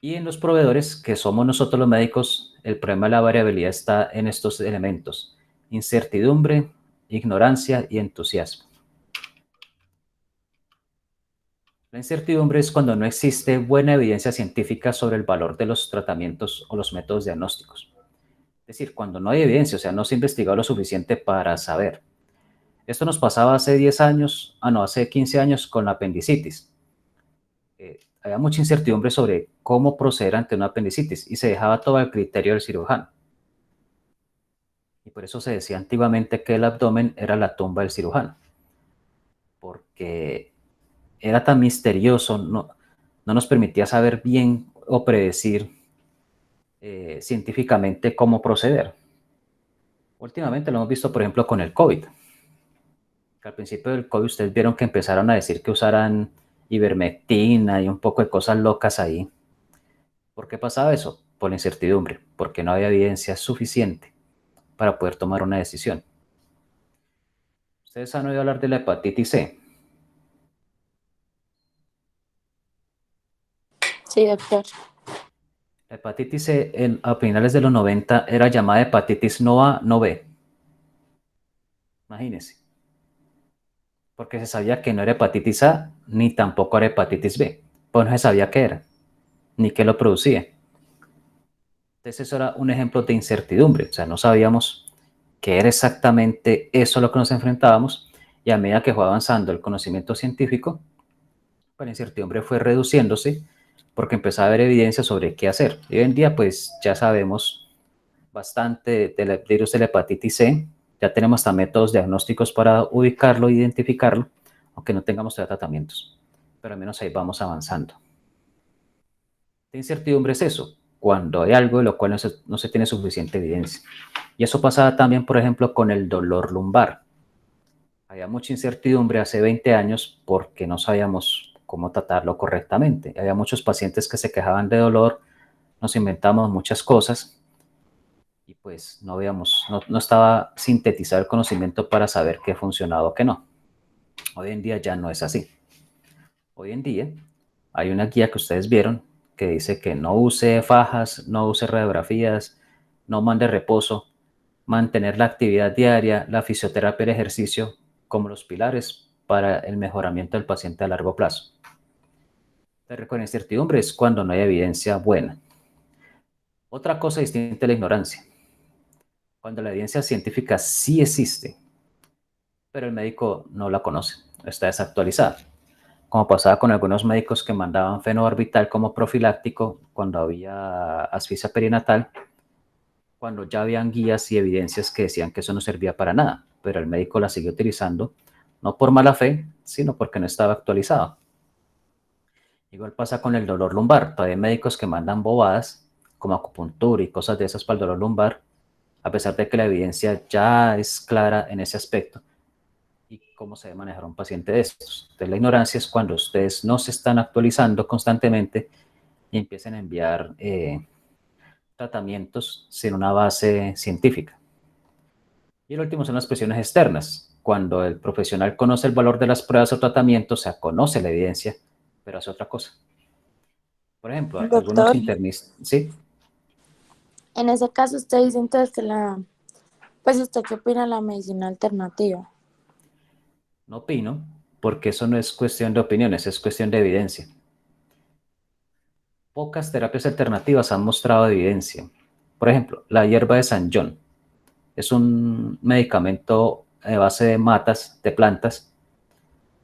Y en los proveedores, que somos nosotros los médicos, el problema de la variabilidad está en estos elementos: incertidumbre, ignorancia y entusiasmo. La incertidumbre es cuando no existe buena evidencia científica sobre el valor de los tratamientos o los métodos diagnósticos. Es decir, cuando no hay evidencia, o sea, no se ha investigado lo suficiente para saber. Esto nos pasaba hace 10 años, hace 15 años con la apendicitis. Había mucha incertidumbre sobre cómo proceder ante una apendicitis y se dejaba todo al criterio del cirujano. Y por eso se decía antiguamente que el abdomen era la tumba del cirujano, porque era tan misterioso, no nos permitía saber bien o predecir científicamente cómo proceder. Últimamente lo hemos visto, por ejemplo, con el COVID. Que al principio del COVID ustedes vieron que empezaron a decir que usaran ivermectina y un poco de cosas locas ahí. ¿Por qué pasaba eso? Por la incertidumbre, porque no había evidencia suficiente para poder tomar una decisión. ¿Ustedes han oído hablar de la hepatitis C? Sí, doctor. La hepatitis C a finales de los 90 era llamada hepatitis no A, no B. Imagínense. Porque se sabía que no era hepatitis A, ni tampoco era hepatitis B. Pues no se sabía qué era, ni qué lo producía. Entonces eso era un ejemplo de incertidumbre. O sea, no sabíamos qué era exactamente eso a lo que nos enfrentábamos. Y a medida que fue avanzando el conocimiento científico, pues la incertidumbre fue reduciéndose porque empezaba a haber evidencia sobre qué hacer. Y hoy en día, pues ya sabemos bastante del virus de la hepatitis C. Ya tenemos hasta métodos diagnósticos para ubicarlo e identificarlo, aunque no tengamos todavía tratamientos. Pero al menos ahí vamos avanzando. La incertidumbre es eso, cuando hay algo de lo cual no se tiene suficiente evidencia. Y eso pasaba también, por ejemplo, con el dolor lumbar. Había mucha incertidumbre hace 20 años porque no sabíamos cómo tratarlo correctamente. Había muchos pacientes que se quejaban de dolor, nos inventamos muchas cosas y pues no estaba sintetizado el conocimiento para saber qué funcionaba o qué no. Hoy en día ya no es así. Hoy en día hay una guía que ustedes vieron que dice que no use fajas, no use radiografías, no mande reposo, mantener la actividad diaria, la fisioterapia y el ejercicio como los pilares para el mejoramiento del paciente a largo plazo. Con incertidumbre es cuando no hay evidencia buena. Otra cosa distinta es la ignorancia. Cuando la evidencia científica sí existe, pero el médico no la conoce, está desactualizada. Como pasaba con algunos médicos que mandaban fenobarbital como profiláctico cuando había asfixia perinatal, cuando ya habían guías y evidencias que decían que eso no servía para nada, pero el médico la siguió utilizando, no por mala fe, sino porque no estaba actualizado. Igual pasa con el dolor lumbar. Todavía hay médicos que mandan bobadas, como acupuntura y cosas de esas para el dolor lumbar, a pesar de que la evidencia ya es clara en ese aspecto y cómo se debe manejar un paciente de estos. Entonces, la ignorancia es cuando ustedes no se están actualizando constantemente y empiezan a enviar tratamientos sin una base científica. Y el último son las presiones externas. Cuando el profesional conoce el valor de las pruebas o tratamientos, o sea, conoce la evidencia, pero hace otra cosa. Por ejemplo, algunos Doctor, internistas, ¿sí? en ese caso usted dice entonces que pues usted qué opina de la medicina alternativa. No opino, porque eso no es cuestión de opiniones, es cuestión de evidencia. Pocas terapias alternativas han mostrado evidencia. Por ejemplo, la hierba de San John es un medicamento a base de matas, de plantas,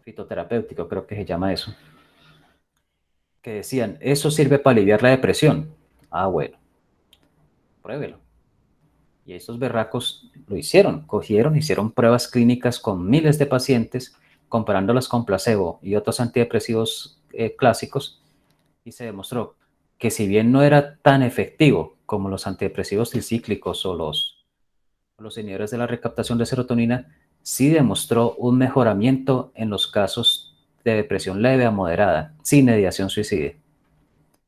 fitoterapéutico, creo que se llama eso, que decían, eso sirve para aliviar la depresión. Ah, bueno, pruébelo. Y esos berracos lo hicieron, hicieron pruebas clínicas con miles de pacientes, comparándolas con placebo y otros antidepresivos clásicos, y se demostró que si bien no era tan efectivo como los antidepresivos tricíclicos o los inhibidores de la recaptación de serotonina, sí demostró un mejoramiento en los casos de depresión leve a moderada, sin ideación suicida.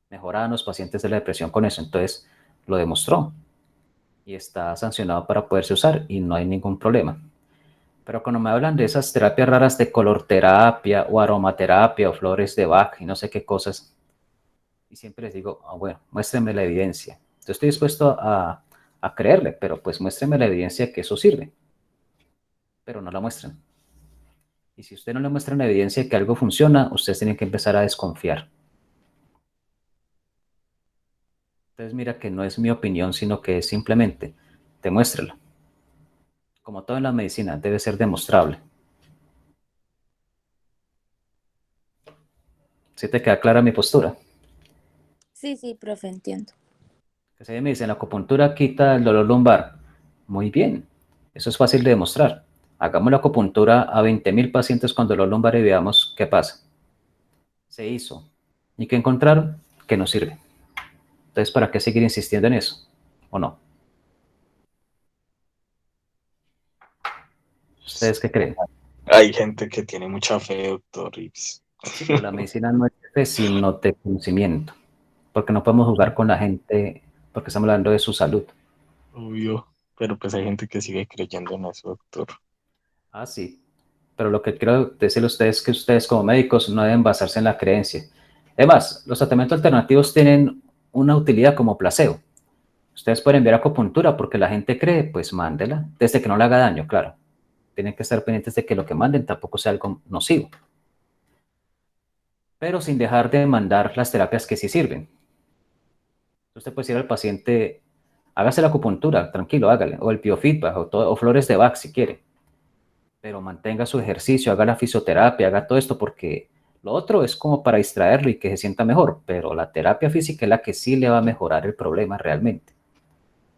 Mejoraban los pacientes de la depresión con eso, entonces lo demostró y está sancionado para poderse usar y no hay ningún problema. Pero cuando me hablan de esas terapias raras de color terapia o aromaterapia o flores de Bach y no sé qué cosas, y siempre les digo, bueno, muéstrenme la evidencia. Yo estoy dispuesto a creerle, pero pues muéstrenme la evidencia que eso sirve. Pero no la muestran. Y si usted no le muestra la evidencia que algo funciona, ustedes tienen que empezar a desconfiar. Entonces mira que no es mi opinión, sino que es simplemente demuéstralo. Como todo en la medicina, debe ser demostrable. ¿Sí te queda clara mi postura? Sí, profe, entiendo. Que si me dicen, la acupuntura quita el dolor lumbar. Muy bien, eso es fácil de demostrar. Hagamos la acupuntura a 20.000 pacientes con dolor lumbar y veamos qué pasa. Se hizo. ¿Y qué encontraron? Que no sirve. Entonces, ¿para qué seguir insistiendo en eso? ¿O no? ¿Ustedes qué creen? Hay gente que tiene mucha fe, doctor Rips. Sí, pero la medicina no es fe, sino de conocimiento. Porque no podemos jugar con la gente, porque estamos hablando de su salud. Obvio, pero pues hay gente que sigue creyendo en eso, doctor. Ah, sí. Pero lo que quiero decirle a ustedes es que ustedes como médicos no deben basarse en la creencia. Además, los tratamientos alternativos tienen una utilidad como placebo. Ustedes pueden enviar acupuntura porque la gente cree, pues mándela, desde que no le haga daño, claro. Tienen que estar pendientes de que lo que manden tampoco sea algo nocivo. Pero sin dejar de mandar las terapias que sí sirven. Usted puede decir al paciente, hágase la acupuntura, tranquilo, hágale, o el biofeedback, o flores de Bach si quiere. Pero mantenga su ejercicio, haga la fisioterapia, haga todo esto, porque lo otro es como para distraerlo y que se sienta mejor, pero la terapia física es la que sí le va a mejorar el problema realmente.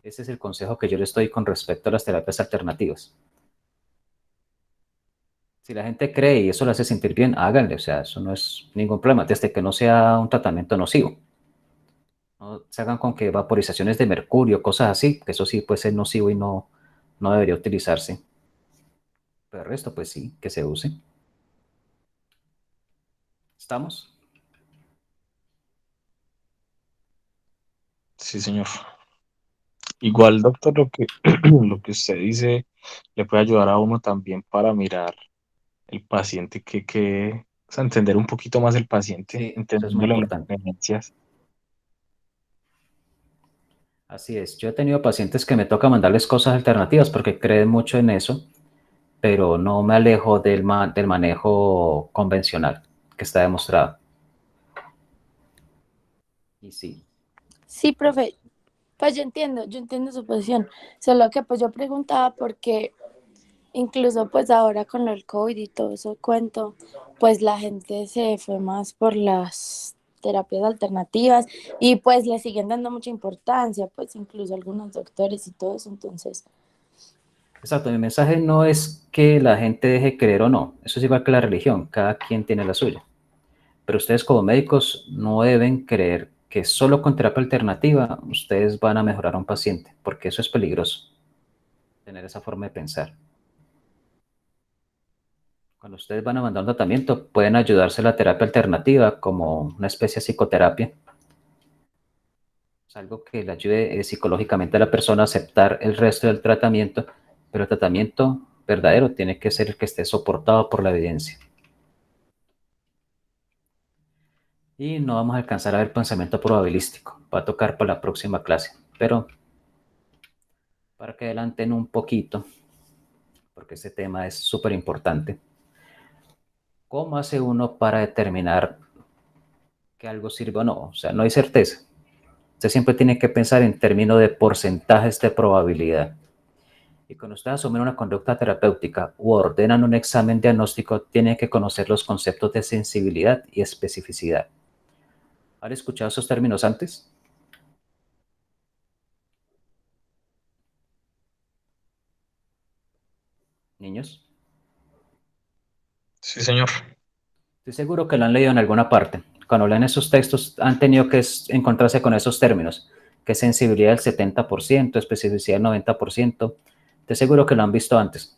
Ese es el consejo que yo les doy con respecto a las terapias alternativas. Si la gente cree y eso le hace sentir bien, háganle, o sea, eso no es ningún problema, desde que no sea un tratamiento nocivo. No se hagan con que vaporizaciones de mercurio, cosas así, que eso sí puede ser nocivo y no debería utilizarse. Pero el resto, pues sí, que se use. ¿Estamos? Sí, señor. Igual, doctor, lo que usted dice le puede ayudar a uno también para mirar el paciente o sea, entender un poquito más el paciente, Sí, eso es muy entendiéndole las importante. preferencias. Así es. Yo he tenido pacientes que me toca mandarles cosas alternativas porque creen mucho en eso, pero no me alejo del manejo convencional que está demostrado. Y sí, Sí, profe, pues yo entiendo su posición, solo que pues yo preguntaba porque incluso pues ahora con el COVID y todo eso cuento, pues la gente se fue más por las terapias alternativas y pues le siguen dando mucha importancia, pues incluso algunos doctores y todo eso, entonces, exacto. Mi mensaje no es que la gente deje creer o no. Eso es igual que la religión. Cada quien tiene la suya. Pero ustedes como médicos no deben creer que solo con terapia alternativa ustedes van a mejorar a un paciente, porque eso es peligroso, tener esa forma de pensar. Cuando ustedes van a mandar un tratamiento, pueden ayudarse a la terapia alternativa como una especie de psicoterapia. Es algo que le ayude psicológicamente a la persona a aceptar el resto del tratamiento, pero el tratamiento verdadero tiene que ser el que esté soportado por la evidencia. Y no vamos a alcanzar a ver pensamiento probabilístico. Va a tocar para la próxima clase, pero para que adelanten un poquito, porque este tema es súper importante. ¿Cómo hace uno para determinar que algo sirve o no? O sea, no hay certeza. Usted siempre tiene que pensar en términos de porcentajes de probabilidad. Y cuando usted asume una conducta terapéutica o ordenan un examen diagnóstico, tiene que conocer los conceptos de sensibilidad y especificidad. ¿Han escuchado esos términos antes? Niños. Sí, señor. Estoy seguro que lo han leído en alguna parte. Cuando leen esos textos han tenido que encontrarse con esos términos, que es sensibilidad del 70%, especificidad del 90%. Estoy seguro que lo han visto antes.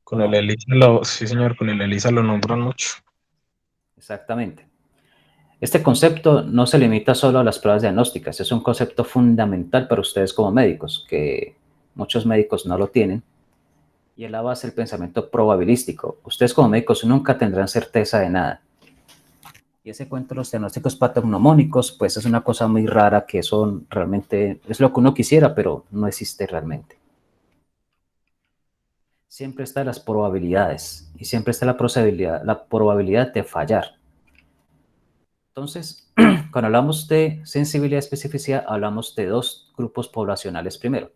¿O Con el no? ELISA sí, señor, con el ELISA lo nombran mucho. Exactamente. Este concepto no se limita solo a las pruebas diagnósticas, es un concepto fundamental para ustedes como médicos, que muchos médicos no lo tienen, y es la base del pensamiento probabilístico. Ustedes como médicos nunca tendrán certeza de nada. Y ese cuento de los diagnósticos patognomónicos, pues es una cosa muy rara que son realmente, es lo que uno quisiera, pero no existe realmente. Siempre están las probabilidades y siempre está la probabilidad de fallar. Entonces, cuando hablamos de sensibilidad y especificidad, hablamos de dos grupos poblacionales primero.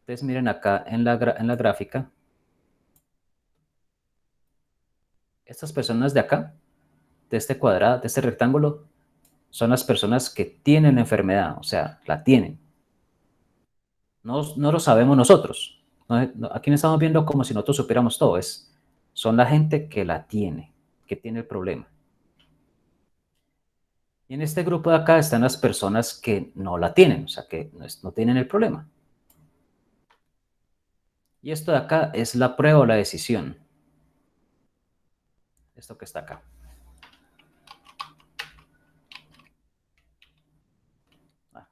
Ustedes miren acá en la gráfica. Estas personas de acá, de este cuadrado, de este rectángulo, son las personas que tienen la enfermedad, o sea, la tienen. No lo sabemos nosotros. Aquí no estamos viendo como si nosotros supiéramos todo. Son la gente que la tiene, que tiene el problema. Y en este grupo de acá están las personas que no la tienen, o sea, que no tienen el problema. Y esto de acá es la prueba o la decisión. Esto que está acá.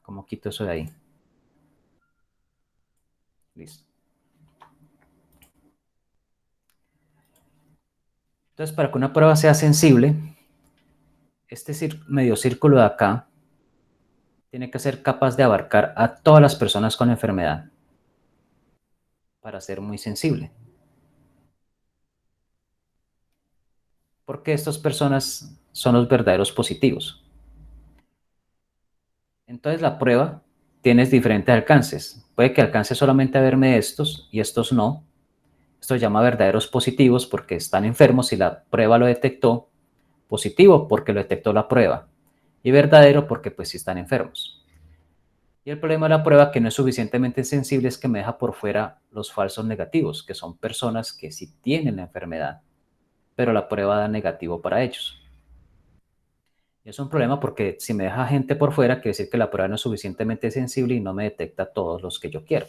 ¿Cómo quito eso de ahí? Listo. Entonces, para que una prueba sea sensible, este medio círculo de acá tiene que ser capaz de abarcar a todas las personas con enfermedad para ser muy sensible. Porque estas personas son los verdaderos positivos. Entonces la prueba tiene diferentes alcances. Puede que alcance solamente a verme estos y estos no. Esto se llama verdaderos positivos porque están enfermos y la prueba lo detectó. Positivo porque lo detectó la prueba. Y verdadero porque pues sí están enfermos. Y el problema de la prueba que no es suficientemente sensible es que me deja por fuera los falsos negativos, que son personas que sí tienen la enfermedad, pero la prueba da negativo para ellos. Y es un problema porque si me deja gente por fuera, quiere decir que la prueba no es suficientemente sensible y no me detecta a todos los que yo quiero.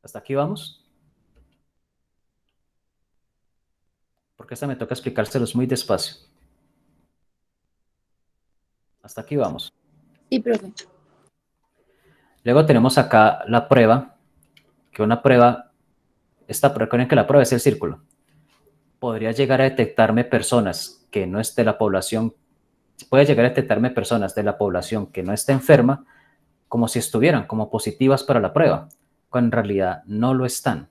¿Hasta aquí vamos? Porque esta me toca explicárselos muy despacio. Hasta aquí vamos. Sí, profe. Luego tenemos acá la prueba, que una prueba, recuerden que la prueba es el círculo. Podría llegar a detectarme personas que no esté la población, puede llegar a detectarme personas de la población que no esté enferma, como si estuvieran como positivas para la prueba, cuando en realidad no lo están.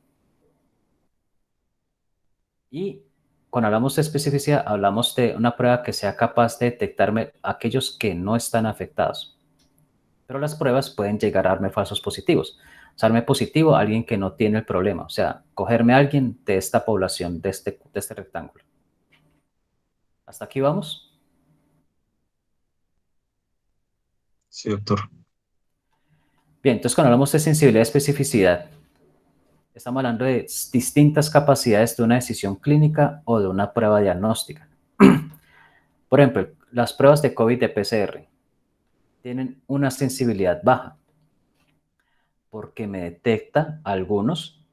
Y cuando hablamos de especificidad, hablamos de una prueba que sea capaz de detectarme aquellos que no están afectados. Pero las pruebas pueden llegar a darme falsos positivos. O sea, darme positivo a alguien que no tiene el problema. O sea, cogerme a alguien de esta población, de este rectángulo. ¿Hasta aquí vamos? Sí, doctor. Bien, entonces cuando hablamos de sensibilidad y especificidad, estamos hablando de distintas capacidades de una decisión clínica o de una prueba diagnóstica. Por ejemplo, las pruebas de COVID de PCR tienen una sensibilidad baja porque me detecta algunos,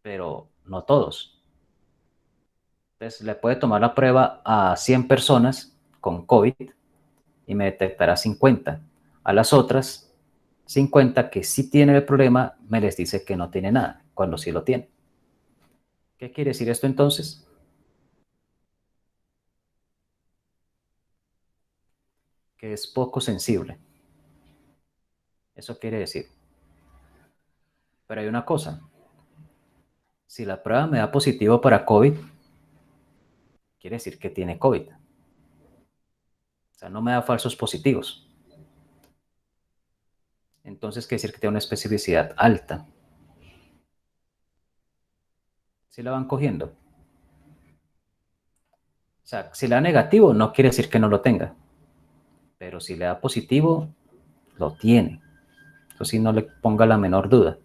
pero no todos. Entonces, le puede tomar la prueba a 100 personas con COVID y me detectará 50. A las otras 50 que sí tienen el problema, me les dice que no tiene nada, cuando sí lo tiene. ¿Qué quiere decir esto entonces? Que es poco sensible. Eso quiere decir. Pero hay una cosa. Si la prueba me da positivo para COVID, quiere decir que tiene COVID. O sea, no me da falsos positivos. Entonces quiere decir que tiene una especificidad alta. ¿Sí la van cogiendo? O sea, si le da negativo, no quiere decir que no lo tenga. Pero si le da positivo, lo tiene. Eso sí, no le ponga la menor duda.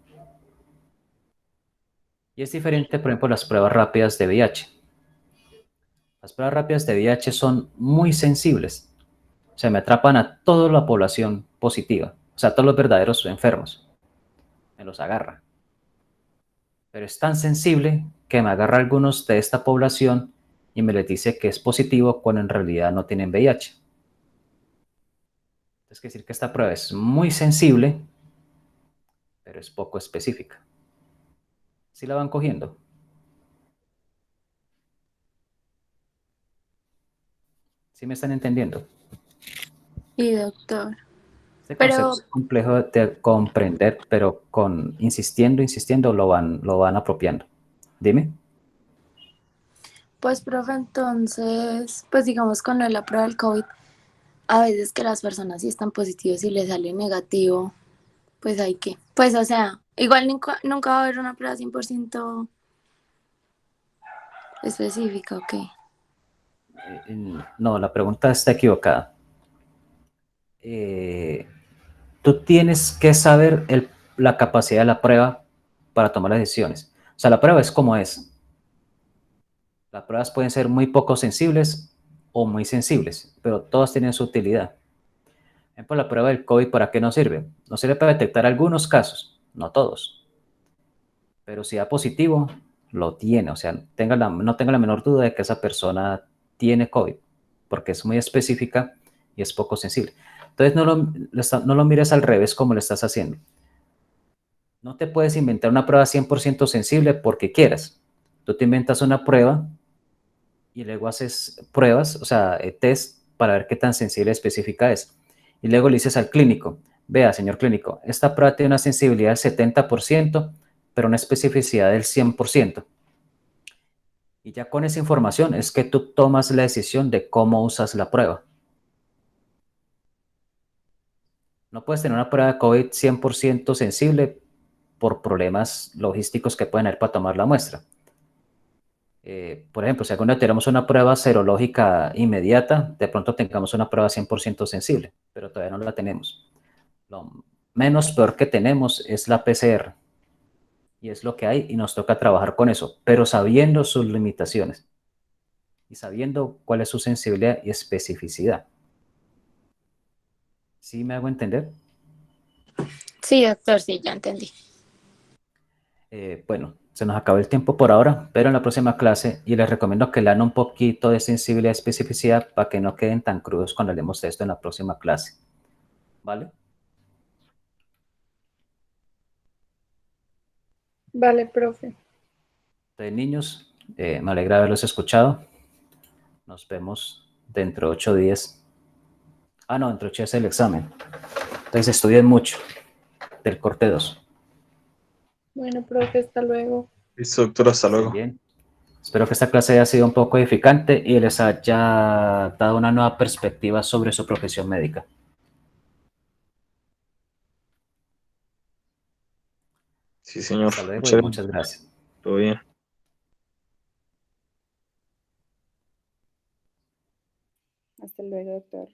Y es diferente, por ejemplo, las pruebas rápidas de VIH. Las pruebas rápidas de VIH son muy sensibles. O sea, me atrapan a toda la población positiva. O sea, a todos los verdaderos enfermos. Me los agarra. Pero es tan sensible que me agarra a algunos de esta población y me les dice que es positivo cuando en realidad no tienen VIH. Es decir, que esta prueba es muy sensible, pero es poco específica. ¿Sí la van cogiendo? ¿Sí me están entendiendo? Sí, doctor. Este concepto Pero, es complejo de comprender, pero insistiendo, lo van apropiando. Dime. pues, profe, entonces, pues digamos con la prueba del COVID, a veces que las personas sí están positivas y les sale negativo, pues hay que, pues o sea, igual nunca va a haber una prueba 100% específica, ¿ok? No, la pregunta está equivocada. Tú tienes que saber la capacidad de la prueba para tomar las decisiones. O sea, la prueba es como es. Las pruebas pueden ser muy poco sensibles o muy sensibles, pero todas tienen su utilidad. Por ejemplo, la prueba del COVID, ¿para qué nos sirve? Nos sirve para detectar algunos casos, no todos. Pero si da positivo, lo tiene. O sea, no tenga la menor duda de que esa persona tiene COVID, porque es muy específica y es poco sensible. Entonces, no lo mires al revés como lo estás haciendo. No te puedes inventar una prueba 100% sensible porque quieras. Tú te inventas una prueba y luego haces pruebas, o sea, test para ver qué tan sensible y específica es. Y luego le dices al clínico, vea, señor clínico, esta prueba tiene una sensibilidad del 70%, pero una especificidad del 100%. Y ya con esa información es que tú tomas la decisión de cómo usas la prueba. No puedes tener una prueba de COVID 100% sensible por problemas logísticos que pueden haber para tomar la muestra. Por ejemplo, si alguna tenemos una prueba serológica inmediata, de pronto tengamos una prueba 100% sensible, pero todavía no la tenemos. Lo menos peor que tenemos es la PCR. Y es lo que hay y nos toca trabajar con eso, pero sabiendo sus limitaciones y sabiendo cuál es su sensibilidad y especificidad. ¿Sí me hago entender? Sí, doctor, sí, ya entendí. Bueno, se nos acabó el tiempo por ahora, pero en la próxima clase, y les recomiendo que lean un poquito de sensibilidad y especificidad para que no queden tan crudos cuando leemos esto en la próxima clase. ¿Vale? Vale, profe. Entonces, niños, me alegra haberlos escuchado. Nos vemos dentro de 8 días. Ah, no, dentro de 8 días es el examen. Entonces estudien mucho del corte 2. Bueno, profe, hasta luego. Listo, doctor, hasta Estén luego. bien. Espero que esta clase haya sido un poco edificante y les haya dado una nueva perspectiva sobre su profesión médica. Sí, señor. Hasta luego y Muchas muchas gracias. gracias. Todo bien. Hasta luego, doctor.